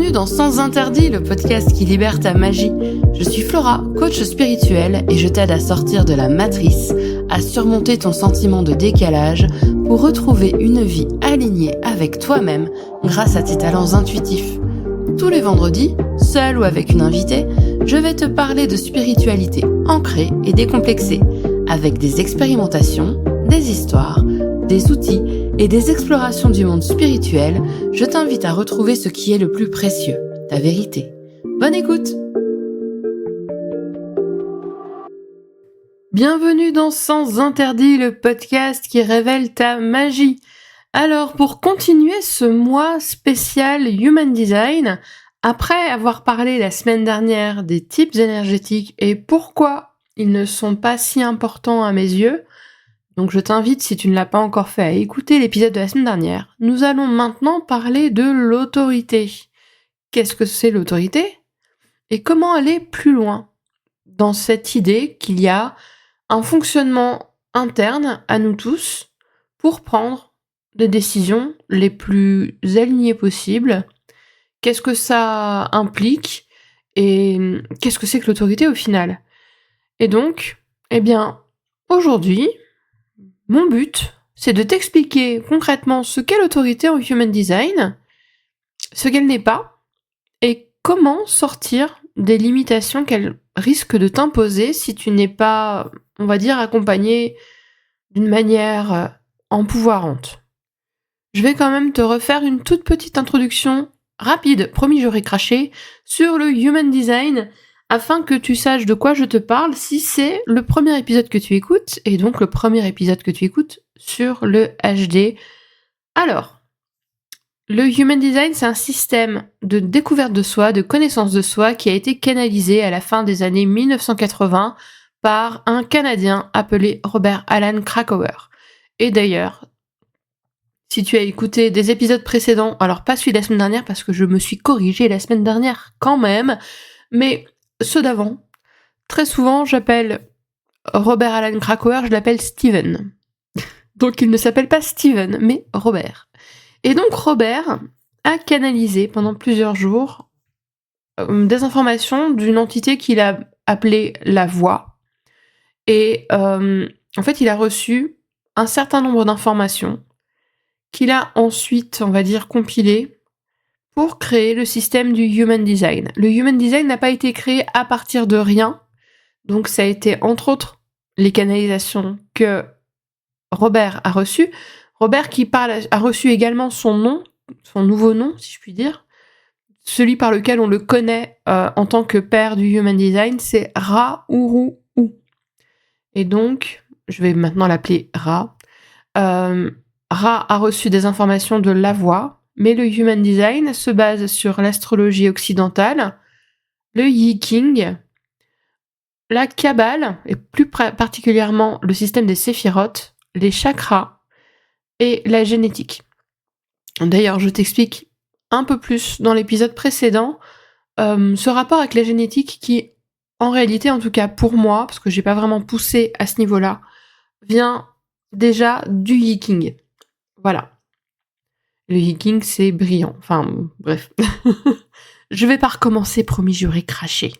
Bienvenue dans Sans Interdit, le podcast qui libère ta magie. Je suis Flora, coach spirituel, et je t'aide à sortir de la matrice, à surmonter ton sentiment de décalage pour retrouver une vie alignée avec toi-même grâce à tes talents intuitifs. Tous les vendredis, seul ou avec une invitée, je vais te parler de spiritualité ancrée et décomplexée, avec des expérimentations, des histoires, des outils et des explorations du monde spirituel. Je t'invite à retrouver ce qui est le plus précieux, ta vérité. Bonne écoute! Bienvenue dans Sans Interdit, le podcast qui révèle ta magie. Alors, pour continuer ce mois spécial Human Design, après avoir parlé la semaine dernière des types énergétiques et pourquoi ils ne sont pas si importants à mes yeux, donc je t'invite, si tu ne l'as pas encore fait, à écouter l'épisode de la semaine dernière. Nous allons maintenant parler de l'autorité. Qu'est-ce que c'est l'autorité ? Et comment aller plus loin dans cette idée qu'il y a un fonctionnement interne à nous tous pour prendre des décisions les plus alignées possibles. Qu'est-ce que ça implique ? Et qu'est-ce que c'est que l'autorité au final ? Et donc, aujourd'hui, mon but, c'est de t'expliquer concrètement ce qu'est l'autorité en Human Design, ce qu'elle n'est pas, et comment sortir des limitations qu'elle risque de t'imposer si tu n'es pas, on va dire, accompagné d'une manière empouvoirante. Je vais quand même te refaire une toute petite introduction rapide, promis j'aurai craché, sur le Human Design, afin que tu saches de quoi je te parle si c'est le premier épisode que tu écoutes, et donc le premier épisode que tu écoutes sur le HD. Alors, le Human Design, c'est un système de découverte de soi, de connaissance de soi, qui a été canalisé à la fin des années 1980 par un Canadien appelé Robert Alan Krakauer. Et d'ailleurs, si tu as écouté des épisodes précédents, alors pas celui de la semaine dernière, parce que je me suis corrigée la semaine dernière quand même, mais ceux d'avant, très souvent j'appelle Robert Alan Krakauer, je l'appelle Steven. Donc il ne s'appelle pas Steven, mais Robert. Et donc Robert a canalisé pendant plusieurs jours des informations d'une entité qu'il a appelée la voix. Et en fait, il a reçu un certain nombre d'informations qu'il a ensuite, on va dire, compilées pour créer le système du Human Design. Le Human Design n'a pas été créé à partir de rien, donc ça a été entre autres les canalisations que Robert a reçues. Robert qui a reçu également son nom, son nouveau nom si je puis dire, celui par lequel on le connaît en tant que père du Human Design, c'est Ra-Uru-U. Et donc, je vais maintenant l'appeler Ra. Ra a reçu des informations de la voix, mais le Human Design se base sur l'astrologie occidentale, le Yi King, la Kabbale, et plus particulièrement le système des séphirotes, les chakras et la génétique. D'ailleurs, je t'explique un peu plus dans l'épisode précédent ce rapport avec la génétique qui, en réalité, en tout cas pour moi, parce que j'ai pas vraiment poussé à ce niveau-là, vient déjà du Yi King. Voilà. Le Yi King, c'est brillant. Enfin, bref. Je vais pas recommencer, promis, j'aurais craché.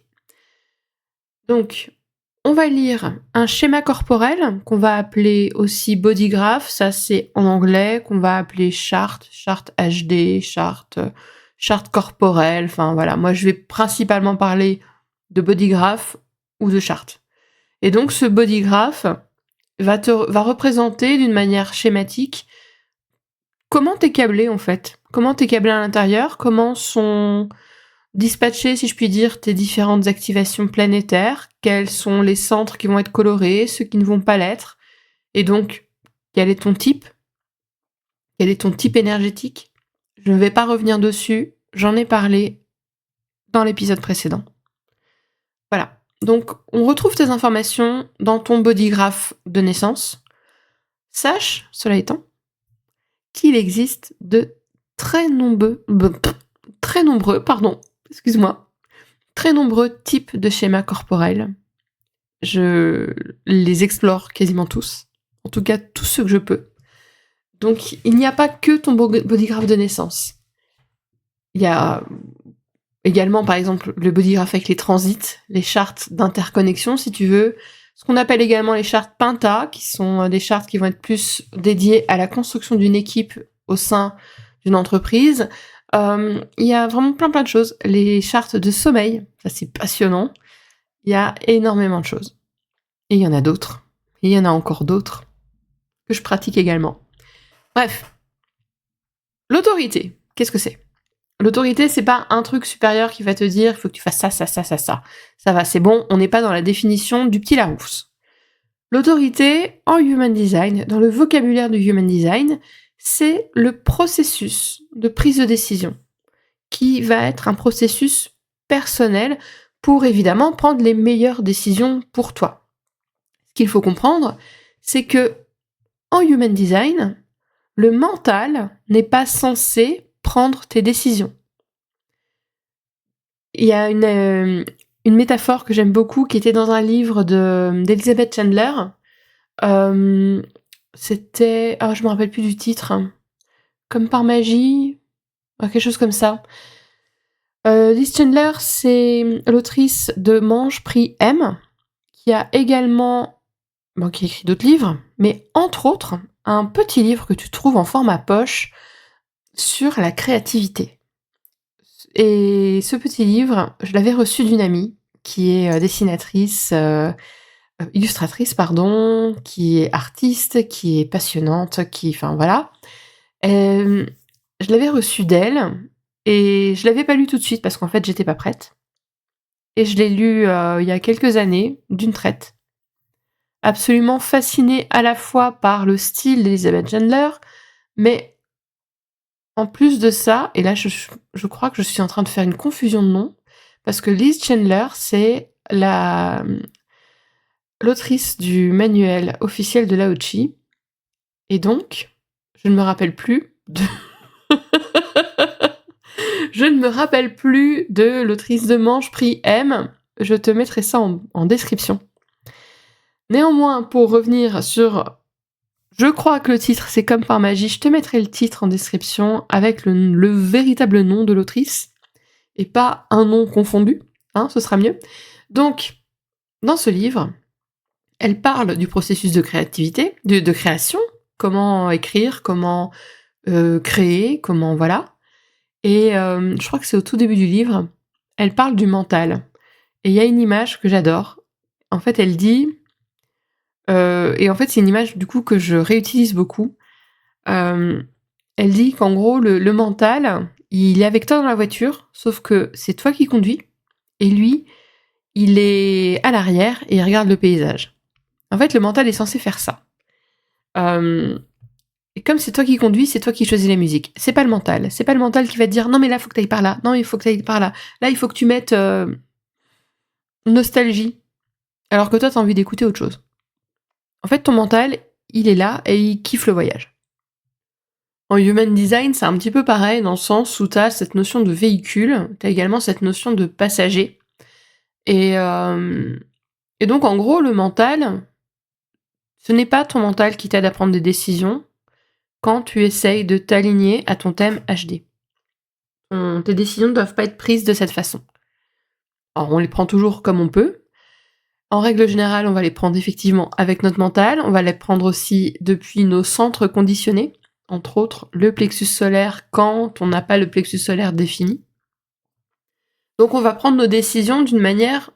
Donc, on va lire un schéma corporel qu'on va appeler aussi bodygraph. Ça, c'est en anglais, qu'on va appeler charte HD, charte corporelle. Enfin, voilà. Moi, je vais principalement parler de bodygraph ou de charte. Et donc, ce bodygraph va représenter d'une manière schématique comment t'es câblé, en fait. Comment t'es câblé à l'intérieur, comment sont dispatchées, si je puis dire, tes différentes activations planétaires, quels sont les centres qui vont être colorés, ceux qui ne vont pas l'être, et donc, quel est ton type énergétique. Je ne vais pas revenir dessus, j'en ai parlé dans l'épisode précédent. Voilà. Donc, on retrouve tes informations dans ton bodygraph de naissance. Sache, cela étant, qu'il existe de très nombreux types de schémas corporels. Je les explore quasiment tous. En tout cas, tous ceux que je peux. Donc, il n'y a pas que ton bodygraph de naissance. Il y a Également, par exemple, le bodygraph avec les transits, les chartes d'interconnexion, si tu veux. Ce qu'on appelle également les chartes Pinta, qui sont des chartes qui vont être plus dédiées à la construction d'une équipe au sein d'une entreprise. Il y a vraiment plein de choses. Les chartes de sommeil, ça c'est passionnant. Il y a énormément de choses. Et il y en a d'autres. Et il y en a encore d'autres que je pratique également. Bref. L'autorité, qu'est-ce que c'est ? L'autorité, c'est pas un truc supérieur qui va te dire il faut que tu fasses ça, ça, ça, ça, ça. Ça va, c'est bon, on n'est pas dans la définition du petit Larousse. L'autorité, en Human Design, dans le vocabulaire du Human Design, c'est le processus de prise de décision, qui va être un processus personnel pour évidemment prendre les meilleures décisions pour toi. Ce qu'il faut comprendre, c'est que en Human Design, le mental n'est pas censé prendre tes décisions. Il y a une métaphore que j'aime beaucoup qui était dans un livre d'Elizabeth Chandler. C'était... Ah, je me rappelle plus du titre. Comme par magie, quelque chose comme ça. Liz Chandler, c'est l'autrice de Mange, Prix, Aime, qui a également... Bon, qui a écrit d'autres livres, mais entre autres, un petit livre que tu trouves en format poche sur la créativité. Et ce petit livre, je l'avais reçu d'une amie qui est dessinatrice, illustratrice, pardon, qui est artiste, qui est passionnante, enfin voilà. Je l'avais reçu d'elle et je l'avais pas lu tout de suite parce qu'en fait j'étais pas prête. Et je l'ai lu il y a quelques années, d'une traite. Absolument fascinée à la fois par le style d'Elizabeth Chandler, mais en plus de ça, et là je crois que je suis en train de faire une confusion de nom, parce que Liz Chandler, c'est l'autrice du manuel officiel de Lao Tzu, et donc, je ne me rappelle plus de... je ne me rappelle plus de l'autrice de Mange, Prix, Aime. Je te mettrai ça en description. Néanmoins, pour revenir sur... Je crois que le titre, c'est Comme par magie. Je te mettrai le titre en description avec le véritable nom de l'autrice, et pas un nom confondu, hein, ce sera mieux. Donc, dans ce livre, elle parle du processus de créativité, de création, comment écrire, comment créer, comment voilà. Et je crois que c'est au tout début du livre, elle parle du mental. Et il y a une image que j'adore. En fait, elle dit... et en fait, c'est une image du coup que je réutilise beaucoup. Elle dit qu'en gros, le mental, il est avec toi dans la voiture, sauf que c'est toi qui conduis, et lui, il est à l'arrière et il regarde le paysage. En fait, le mental est censé faire ça. Et comme c'est toi qui conduis, c'est toi qui choisis la musique. C'est pas le mental. C'est pas le mental qui va te dire non mais là, faut que t'ailles par là. Non, il faut que t'ailles par là. Là, il faut que tu mettes nostalgie. Alors que toi, t'as envie d'écouter autre chose. En fait, ton mental, il est là et il kiffe le voyage. En Human Design, c'est un petit peu pareil dans le sens où t'as cette notion de véhicule, t'as également cette notion de passager. Et donc, en gros, le mental, ce n'est pas ton mental qui t'aide à prendre des décisions quand tu essayes de t'aligner à ton thème HD. Tes décisions ne doivent pas être prises de cette façon. Alors, on les prend toujours comme on peut. En règle générale, on va les prendre effectivement avec notre mental. On va les prendre aussi depuis nos centres conditionnés, entre autres le plexus solaire quand on n'a pas le plexus solaire défini. Donc, on va prendre nos décisions d'une manière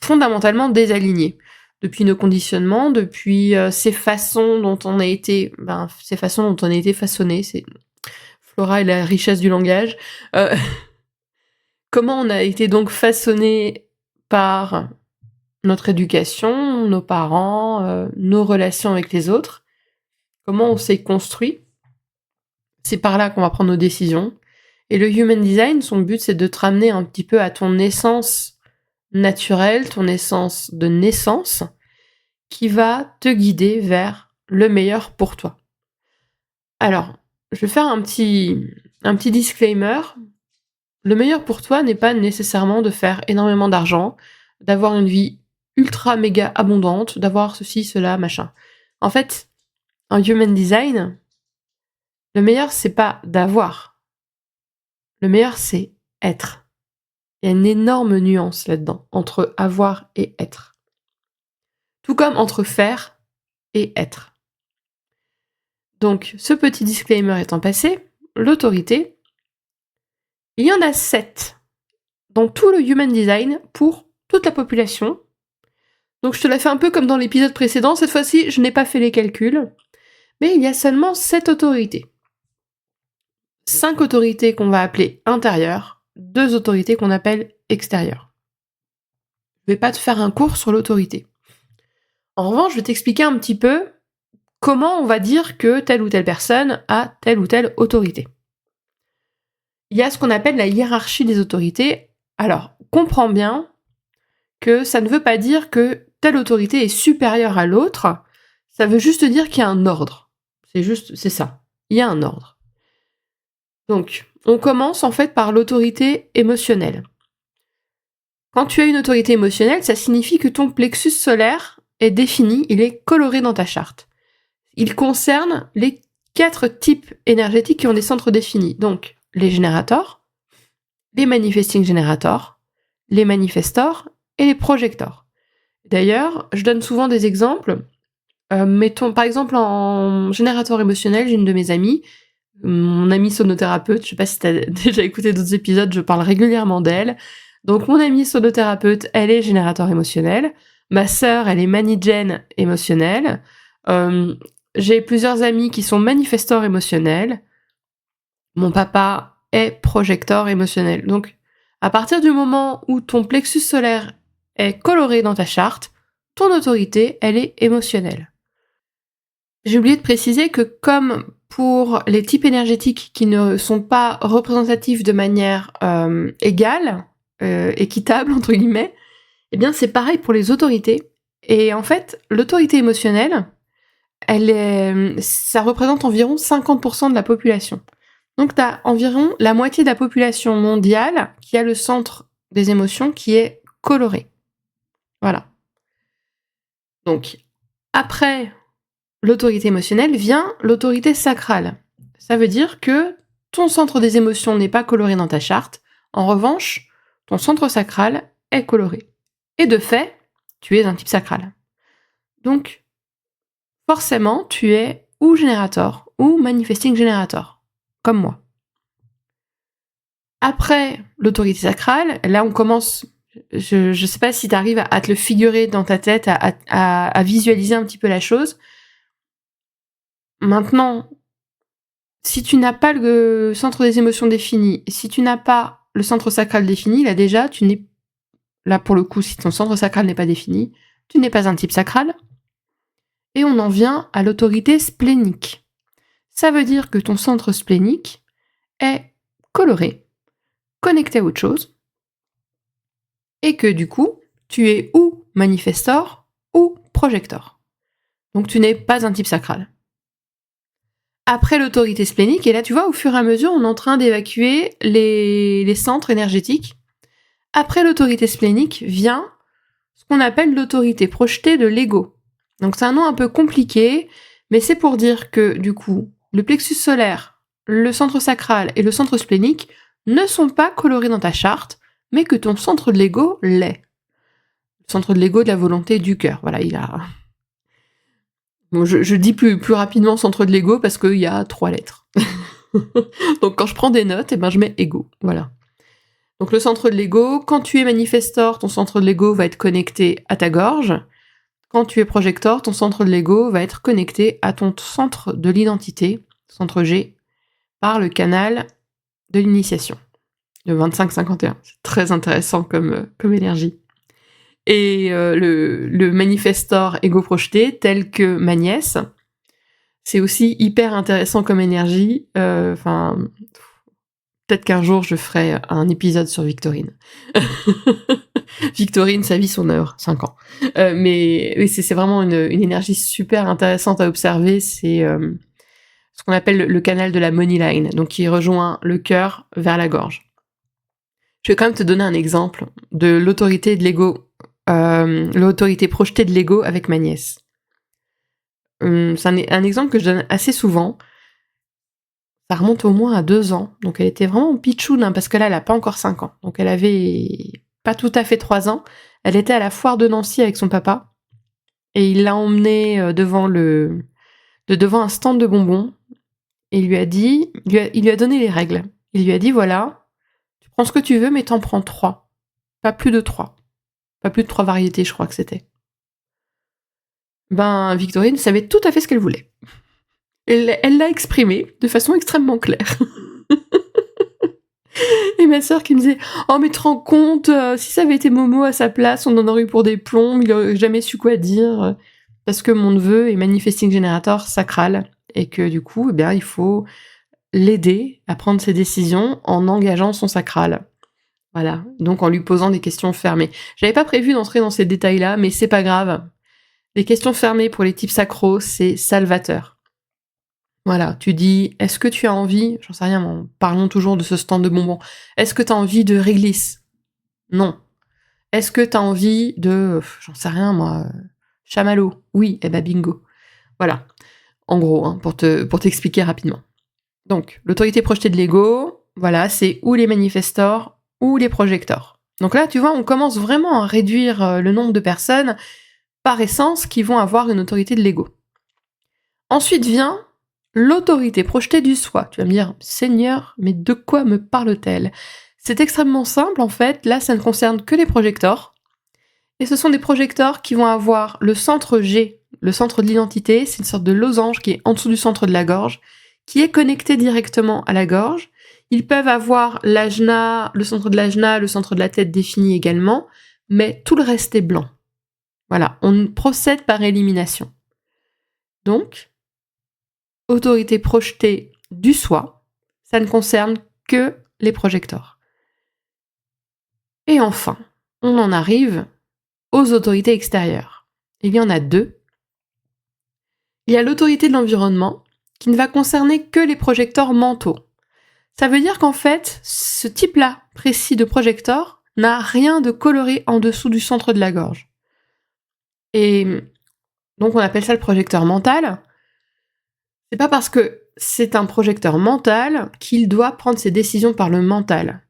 fondamentalement désalignée. Depuis nos conditionnements, depuis ces façons dont on a été façonné. C'est Flora et la richesse du langage. Comment on a été donc façonné par notre éducation, nos parents, nos relations avec les autres, comment on s'est construit. C'est par là qu'on va prendre nos décisions. Et le Human Design, son but, c'est de te ramener un petit peu à ton essence naturelle, ton essence de naissance, qui va te guider vers le meilleur pour toi. Alors, je vais faire un petit disclaimer. Le meilleur pour toi n'est pas nécessairement de faire énormément d'argent, d'avoir une vie ultra méga abondante, d'avoir ceci, cela, machin. En fait, en Human Design, le meilleur, c'est pas d'avoir. Le meilleur, c'est être. Il y a une énorme nuance là-dedans, entre avoir et être. Tout comme entre faire et être. Donc, ce petit disclaimer étant passé, l'autorité, il y en a 7 dans tout le Human Design pour toute la population. Donc je te la fais un peu comme dans l'épisode précédent, cette fois-ci je n'ai pas fait les calculs, mais il y a seulement 7 autorités. 5 autorités qu'on va appeler intérieures, 2 autorités qu'on appelle extérieures. Je vais pas te faire un cours sur l'autorité. En revanche, je vais t'expliquer un petit peu comment on va dire que telle ou telle personne a telle ou telle autorité. Il y a ce qu'on appelle la hiérarchie des autorités. Alors, comprends bien que ça ne veut pas dire que telle autorité est supérieure à l'autre, ça veut juste dire qu'il y a un ordre. C'est ça. Il y a un ordre. Donc, on commence en fait par l'autorité émotionnelle. Quand tu as une autorité émotionnelle, ça signifie que ton plexus solaire est défini, il est coloré dans ta charte. Il concerne les 4 types énergétiques qui ont des centres définis. Donc, les générateurs, les manifesting generators, les manifestors et les projectors. D'ailleurs, je donne souvent des exemples. Mettons, par exemple, en générateur émotionnel, j'ai une de mes amies, mon amie sonothérapeute, je sais pas si tu as déjà écouté d'autres épisodes, je parle régulièrement d'elle. Donc, mon amie sonothérapeute, elle est générateur émotionnel. Ma sœur, elle est manigène émotionnelle. J'ai plusieurs amis qui sont manifestors émotionnels. Mon papa est projecteur émotionnel. Donc, à partir du moment où ton plexus solaire est coloré dans ta charte, ton autorité, elle est émotionnelle. J'ai oublié de préciser que comme pour les types énergétiques qui ne sont pas représentatifs de manière égale, équitable, entre guillemets, eh bien c'est pareil pour les autorités. Et en fait, l'autorité émotionnelle, ça représente environ 50% de la population. Donc tu as environ la moitié de la population mondiale qui a le centre des émotions qui est coloré. Voilà. Donc, après l'autorité émotionnelle vient l'autorité sacrale. Ça veut dire que ton centre des émotions n'est pas coloré dans ta charte. En revanche, ton centre sacral est coloré. Et de fait, tu es un type sacral. Donc, forcément, tu es ou générateur ou manifesting générateur, comme moi. Après l'autorité sacrale, là on commence, je sais pas si tu arrives à te le figurer dans ta tête, à visualiser un petit peu la chose. Maintenant, si tu n'as pas le centre des émotions défini, si tu n'as pas le centre sacral défini, là déjà, tu n'es... Là pour le coup, si ton centre sacral n'est pas défini, tu n'es pas un type sacral. Et on en vient à l'autorité splénique. Ça veut dire que ton centre splénique est coloré, connecté à autre chose, et que du coup, tu es ou manifestor ou projector. Donc tu n'es pas un type sacral. Après l'autorité splénique, et là tu vois, au fur et à mesure, on est en train d'évacuer les centres énergétiques. Après l'autorité splénique vient ce qu'on appelle l'autorité projetée de l'ego. Donc c'est un nom un peu compliqué, mais c'est pour dire que du coup, le plexus solaire, le centre sacral et le centre splénique ne sont pas colorés dans ta charte, mais que ton centre de l'ego l'est. Le centre de l'ego de la volonté du cœur, voilà, il a... Bon, je dis plus rapidement centre de l'ego parce qu'il y a 3 lettres. Donc quand je prends des notes, je mets ego, voilà. Donc le centre de l'ego, quand tu es manifestor, ton centre de l'ego va être connecté à ta gorge. Quand tu es projector, ton centre de l'ego va être connecté à ton centre de l'identité, centre G, par le canal de l'initiation, le 25-51. C'est très intéressant comme énergie. Et le manifestor ego projeté, tel que ma nièce, c'est aussi hyper intéressant comme énergie. Peut-être qu'un jour je ferai un épisode sur Victorine. Victorine, sa vie, son œuvre, 5 ans. Mais c'est vraiment une énergie super intéressante à observer. C'est ce qu'on appelle le canal de la money line, donc qui rejoint le cœur vers la gorge. Je vais quand même te donner un exemple de l'autorité de l'ego, l'autorité projetée de l'ego avec ma nièce. C'est un exemple que je donne assez souvent. Ça remonte au moins à 2 ans, donc elle était vraiment pitchoune, hein, parce que là, elle a pas encore 5 ans. Donc elle avait pas tout à fait 3 ans. Elle était à la foire de Nancy avec son papa et il l'a emmenée, devant un stand de bonbons et il lui a donné les règles. Il lui a dit: «Voilà, tu prends ce que tu veux, mais t'en prends 3, pas plus de 3, pas plus de 3 variétés», je crois que c'était. Ben, Victorine savait tout à fait ce qu'elle voulait. Elle l'a exprimé de façon extrêmement claire. Et ma sœur qui me disait: «Oh mais tu te rends compte, si ça avait été Momo à sa place, on en aurait eu pour des plombs, il aurait jamais su quoi dire», parce que mon neveu est manifesting generator sacral et que du coup, eh bien, il faut l'aider à prendre ses décisions en engageant son sacral. Voilà, donc en lui posant des questions fermées. J'avais pas prévu d'entrer dans ces détails-là, mais c'est pas grave. Les questions fermées pour les types sacros, c'est salvateur. Voilà, tu dis: «Est-ce que tu as envie?» J'en sais rien moi, parlons toujours de ce stand de bonbons. «Est-ce que tu as envie de réglisse?» Non. «Est-ce que tu as envie de, j'en sais rien moi, chamallow?» Oui, eh ben bingo. Voilà, en gros, hein, pour t'expliquer rapidement. Donc, l'autorité projetée de l'ego, voilà, c'est ou les manifestors ou les projecteurs. Donc là, tu vois, on commence vraiment à réduire le nombre de personnes par essence qui vont avoir une autorité de l'ego. Ensuite vient l'autorité projetée du soi. Tu vas me dire: «Seigneur, mais de quoi me parle-t-elle?» C'est extrêmement simple en fait, là ça ne concerne que les projecteurs. Et ce sont des projecteurs qui vont avoir le centre G, le centre de l'identité, c'est une sorte de losange qui est en dessous du centre de la gorge, qui est connecté directement à la gorge. Ils peuvent avoir l'ajna, le centre de l'ajna, le centre de la tête défini également, mais tout le reste est blanc. Voilà, on procède par élimination. Donc, autorité projetée du soi, ça ne concerne que les projecteurs. Et enfin, on en arrive aux autorités extérieures. Il y en a 2. Il y a l'autorité de l'environnement, qui ne va concerner que les projecteurs mentaux. Ça veut dire qu'en fait, ce type-là précis de projecteur n'a rien de coloré en dessous du centre de la gorge. Et donc on appelle ça le projecteur mental. C'est pas parce que c'est un projecteur mental qu'il doit prendre ses décisions par le mental.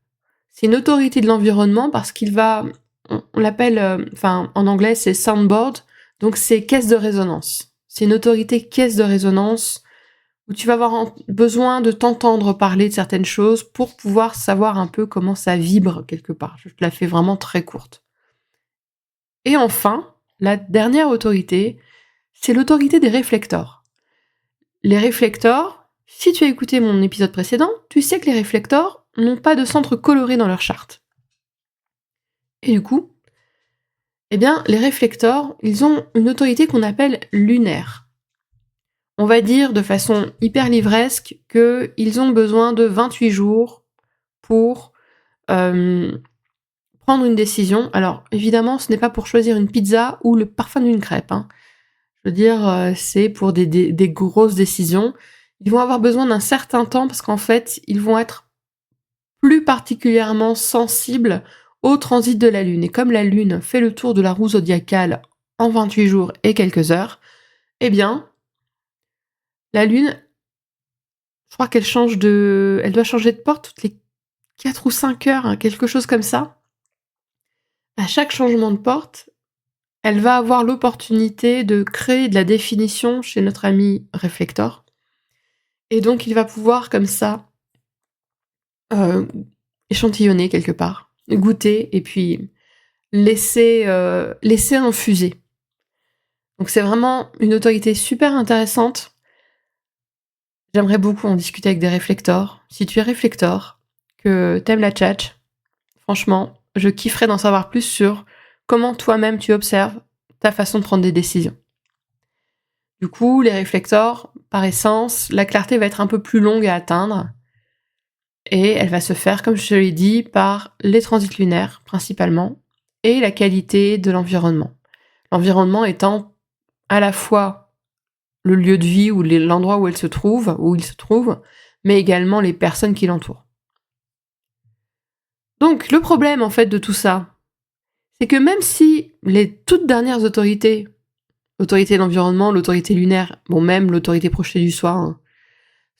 C'est une autorité de l'environnement parce qu'il va, on l'appelle, en anglais c'est soundboard, donc c'est caisse de résonance. C'est une autorité caisse de résonance où tu vas avoir besoin de t'entendre parler de certaines choses pour pouvoir savoir un peu comment ça vibre quelque part. Je te la fais vraiment très courte. Et enfin, la dernière autorité, c'est l'autorité des réflecteurs. Les réflecteurs, si tu as écouté mon épisode précédent, tu sais que les réflecteurs n'ont pas de centre coloré dans leur charte. Et du coup, eh bien, les réflecteurs, ils ont une autorité qu'on appelle lunaire. On va dire de façon hyper livresque qu'ils ont besoin de 28 jours pour prendre une décision. Alors, évidemment, ce n'est pas pour choisir une pizza ou le parfum d'une crêpe, hein. Je veux dire, c'est pour des grosses décisions. Ils vont avoir besoin d'un certain temps parce qu'en fait, ils vont être plus particulièrement sensibles au transit de la Lune. Et comme la Lune fait le tour de la roue zodiacale en 28 jours et quelques heures, eh bien, la Lune, je crois qu'elle doit changer de porte toutes les 4 ou 5 heures, hein, quelque chose comme ça. À chaque changement de porte, elle va avoir l'opportunité de créer de la définition chez notre ami réflecteur. Et donc, il va pouvoir, comme ça, échantillonner quelque part, goûter et puis laisser infuser. Donc, c'est vraiment une autorité super intéressante. J'aimerais beaucoup en discuter avec des réflecteurs. Si tu es réflecteur, que t'aimes la tchatch, franchement, je kifferais d'en savoir plus sur comment toi-même tu observes ta façon de prendre des décisions. Du coup, les réflecteurs, par essence, la clarté va être un peu plus longue à atteindre et elle va se faire, comme je te l'ai dit, par les transits lunaires principalement et la qualité de l'environnement. L'environnement étant à la fois le lieu de vie ou l'endroit où il se trouve, mais également les personnes qui l'entourent. Donc, le problème, en fait, de tout ça, c'est que même si les toutes dernières autorités, l'autorité de l'environnement, l'autorité lunaire, bon, même l'autorité projetée du soi, hein,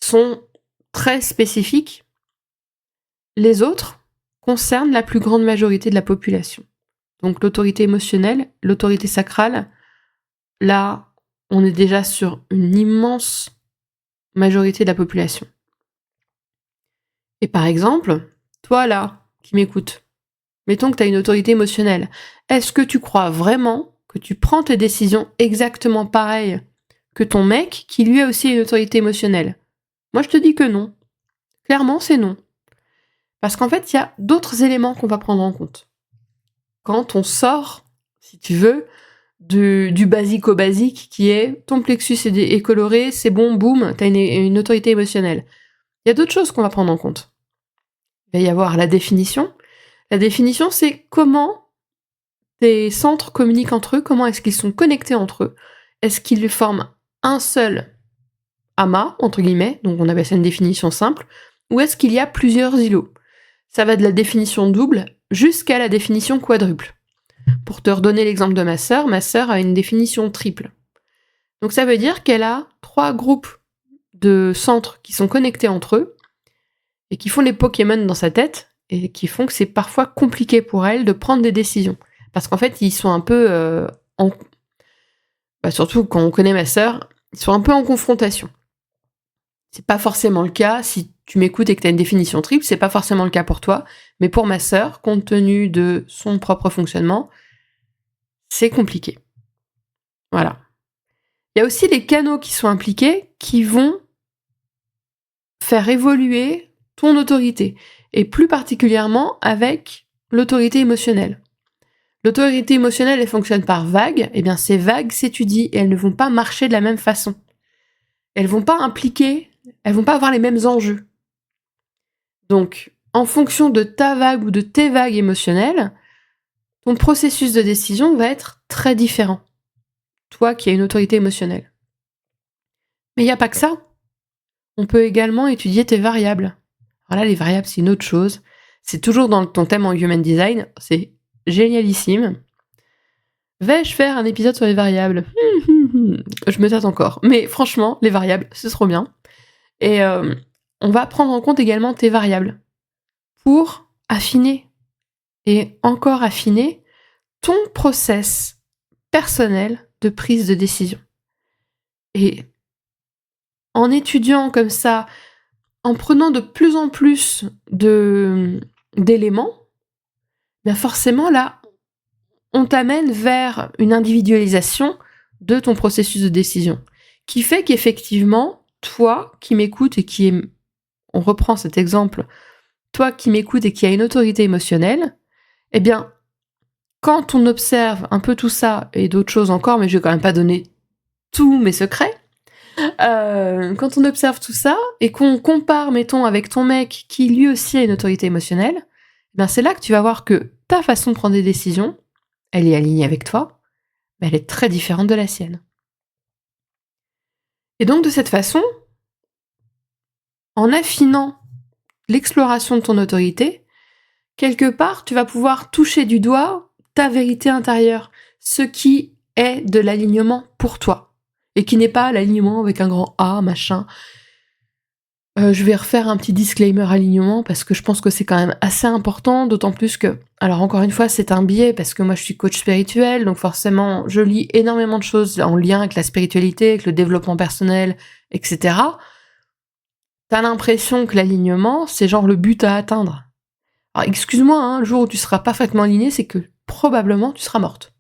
sont très spécifiques. Les autres concernent la plus grande majorité de la population. Donc l'autorité émotionnelle, l'autorité sacrale, là, on est déjà sur une immense majorité de la population. Et par exemple, toi là, qui m'écoutes, mettons que tu as une autorité émotionnelle, est-ce que tu crois vraiment que tu prends tes décisions exactement pareilles que ton mec qui lui a aussi une autorité émotionnelle? Moi je te dis que non. Clairement c'est non. Parce qu'en fait il y a d'autres éléments qu'on va prendre en compte. Quand on sort, si tu veux, du basique au basique qui est ton plexus est coloré, c'est bon, boum, t'as une autorité émotionnelle. Il y a d'autres choses qu'on va prendre en compte. Il va y avoir la définition. La définition, c'est comment tes centres communiquent entre eux, comment est-ce qu'ils sont connectés entre eux. Est-ce qu'ils forment un seul amas, entre guillemets, donc on appelle ça une définition simple, ou est-ce qu'il y a plusieurs îlots? Ça va de la définition double jusqu'à la définition quadruple. Pour te redonner l'exemple de ma sœur a une définition triple. Donc ça veut dire qu'elle a 3 groupes de centres qui sont connectés entre eux et qui font les Pokémon dans sa tête et qui font que c'est parfois compliqué pour elle de prendre des décisions. Parce qu'en fait, ils sont un peu surtout quand on connaît ma sœur, ils sont un peu en confrontation. C'est pas forcément le cas, si tu m'écoutes et que tu as une définition triple, c'est pas forcément le cas pour toi, mais pour ma sœur, compte tenu de son propre fonctionnement, c'est compliqué. Voilà. Il y a aussi les canaux qui sont impliqués qui vont faire évoluer ton autorité, et plus particulièrement avec l'autorité émotionnelle. L'autorité émotionnelle, elle fonctionne par vagues, et bien ces vagues s'étudient et elles ne vont pas marcher de la même façon. Elles vont pas avoir les mêmes enjeux. Donc, en fonction de ta vague ou de tes vagues émotionnelles, ton processus de décision va être très différent. Toi qui as une autorité émotionnelle. Mais il n'y a pas que ça. On peut également étudier tes variables. Alors là, les variables, c'est une autre chose. C'est toujours dans ton thème en Human Design. C'est génialissime. Vais-je faire un épisode sur les variables? Je me tâte encore. Mais franchement, les variables, c'est trop bien. Et on va prendre en compte également tes variables pour affiner et encore affiner ton process personnel de prise de décision. Et en étudiant comme ça, en prenant de plus en plus d'éléments, bien forcément là, on t'amène vers une individualisation de ton processus de décision, qui fait qu'effectivement, toi qui m'écoutes et on reprend cet exemple, toi qui m'écoutes et qui a une autorité émotionnelle, eh bien, quand on observe un peu tout ça et d'autres choses encore, mais je vais quand même pas donner tous mes secrets, quand on observe tout ça et qu'on compare, mettons, avec ton mec qui lui aussi a une autorité émotionnelle, eh bien c'est là que tu vas voir que ta façon de prendre des décisions, elle est alignée avec toi, mais elle est très différente de la sienne. Et donc de cette façon, en affinant l'exploration de ton autorité, quelque part, tu vas pouvoir toucher du doigt ta vérité intérieure, ce qui est de l'alignement pour toi, et qui n'est pas l'alignement avec un grand A, machin. Je vais refaire un petit disclaimer alignement, parce que je pense que c'est quand même assez important, d'autant plus que, alors encore une fois, c'est un biais, parce que moi je suis coach spirituel, donc forcément, je lis énormément de choses en lien avec la spiritualité, avec le développement personnel, etc. T'as l'impression que l'alignement, c'est genre le but à atteindre. Alors excuse-moi, hein, le jour où tu seras parfaitement aligné, c'est que probablement tu seras morte.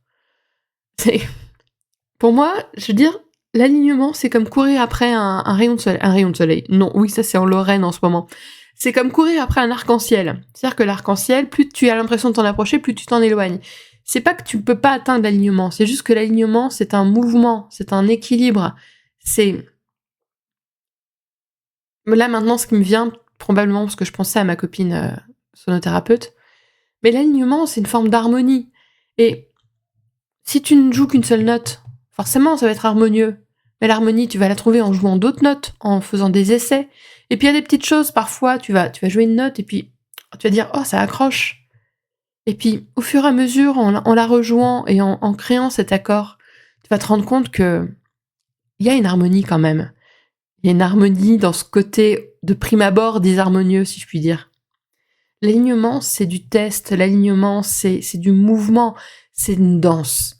Pour moi, je veux dire, l'alignement, c'est comme courir après un rayon de soleil. Un rayon de soleil. Non, oui, ça c'est en Lorraine en ce moment. C'est comme courir après un arc-en-ciel. C'est-à-dire que l'arc-en-ciel, plus tu as l'impression de t'en approcher, plus tu t'en éloignes. C'est pas que tu peux pas atteindre l'alignement, c'est juste que l'alignement, c'est un mouvement, c'est un équilibre. C'est... Là maintenant, ce qui me vient, probablement parce que je pensais à ma copine sonothérapeute, mais l'alignement, c'est une forme d'harmonie. Et si tu ne joues qu'une seule note, forcément, ça va être harmonieux. Mais l'harmonie, tu vas la trouver en jouant d'autres notes, en faisant des essais. Et puis il y a des petites choses, parfois, tu vas jouer une note et puis tu vas dire « Oh, ça accroche !» Et puis, au fur et à mesure, en la rejouant et en créant cet accord, tu vas te rendre compte que il y a une harmonie quand même. Il y a une harmonie dans ce côté de prime abord disharmonieux, si je puis dire. L'alignement, c'est du test, l'alignement, c'est du mouvement, c'est une danse.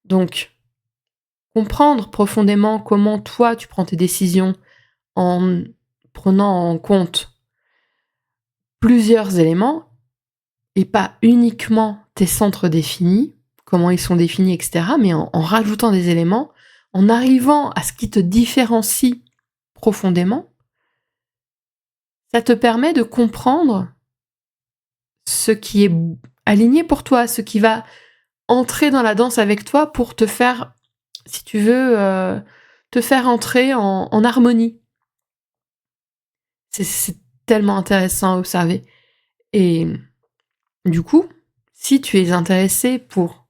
Donc, comprendre profondément comment toi, tu prends tes décisions en prenant en compte plusieurs éléments et pas uniquement tes centres définis, comment ils sont définis, etc., mais en rajoutant des éléments, en arrivant à ce qui te différencie profondément, ça te permet de comprendre ce qui est aligné pour toi, ce qui va entrer dans la danse avec toi pour te faire, si tu veux, te faire entrer en harmonie. C'est tellement intéressant à observer. Et du coup, si tu es intéressé pour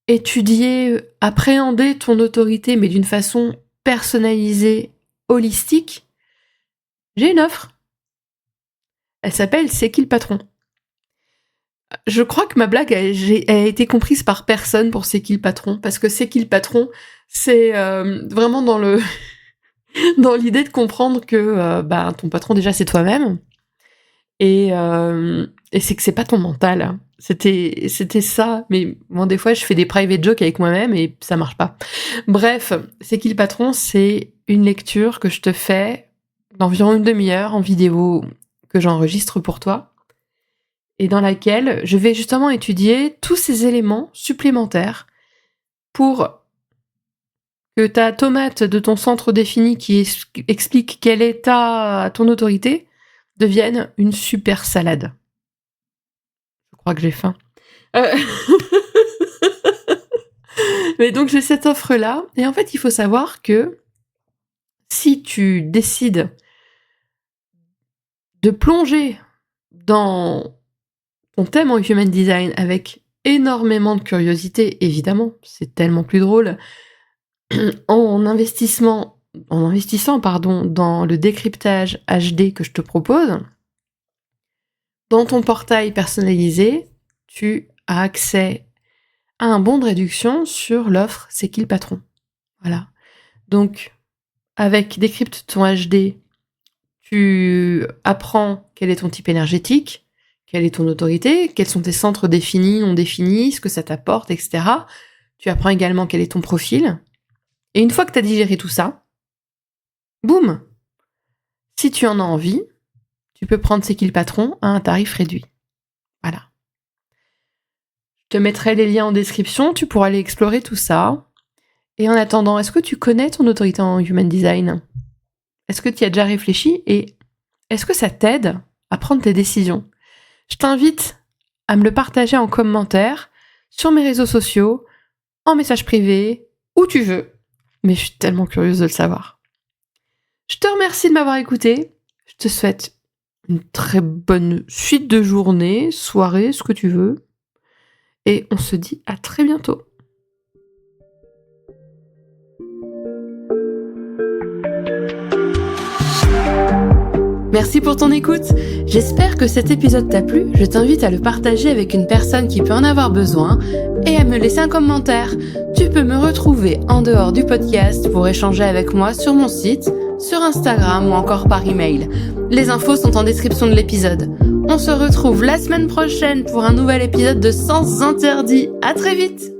étudier, appréhender ton autorité, mais d'une façon personnalisée, holistique, j'ai une offre. Elle s'appelle C'est qui le patron ? Je crois que ma blague a été comprise par personne pour C'est qui le patron, parce que C'est qui le patron, c'est vraiment dans l'idée de comprendre que ton patron déjà c'est toi-même, et c'est que c'est pas ton mental. Hein. C'était ça, mais bon, des fois je fais des private jokes avec moi-même et ça marche pas. Bref, C'est qui le patron, c'est une lecture que je te fais d'environ une demi-heure en vidéo que j'enregistre pour toi, et dans laquelle je vais justement étudier tous ces éléments supplémentaires pour que ta tomate de ton centre défini qui explique quelle est ton autorité devienne une super salade. Je crois que j'ai faim. Mais donc j'ai cette offre-là, et en fait il faut savoir que si tu décides de plonger dans ton thème en Human Design avec énormément de curiosité, évidemment, c'est tellement plus drôle, en investissant dans le décryptage HD que je te propose, dans ton portail personnalisé, tu as accès à un bon de réduction sur l'offre C'est qui le patron ? Voilà. Donc, avec Décrypte ton HD, tu apprends quel est ton type énergétique, quelle est ton autorité, quels sont tes centres définis, non définis, ce que ça t'apporte, etc. Tu apprends également quel est ton profil. Et une fois que tu as digéré tout ça, boum, si tu en as envie, tu peux prendre C'est qui le patron à un tarif réduit. Voilà. Je te mettrai les liens en description, tu pourras aller explorer tout ça. Et en attendant, est-ce que tu connais ton autorité en Human Design ? Est-ce que tu y as déjà réfléchi ? Et est-ce que ça t'aide à prendre tes décisions ? Je t'invite à me le partager en commentaire, sur mes réseaux sociaux, en message privé, où tu veux. Mais je suis tellement curieuse de le savoir. Je te remercie de m'avoir écouté. Je te souhaite une très bonne suite de journée, soirée, ce que tu veux. Et on se dit à très bientôt. Merci pour ton écoute. J'espère que cet épisode t'a plu. Je t'invite à le partager avec une personne qui peut en avoir besoin et à me laisser un commentaire. Tu peux me retrouver en dehors du podcast pour échanger avec moi sur mon site, sur Instagram ou encore par email. Les infos sont en description de l'épisode. On se retrouve la semaine prochaine pour un nouvel épisode de Sens Interdits. À très vite!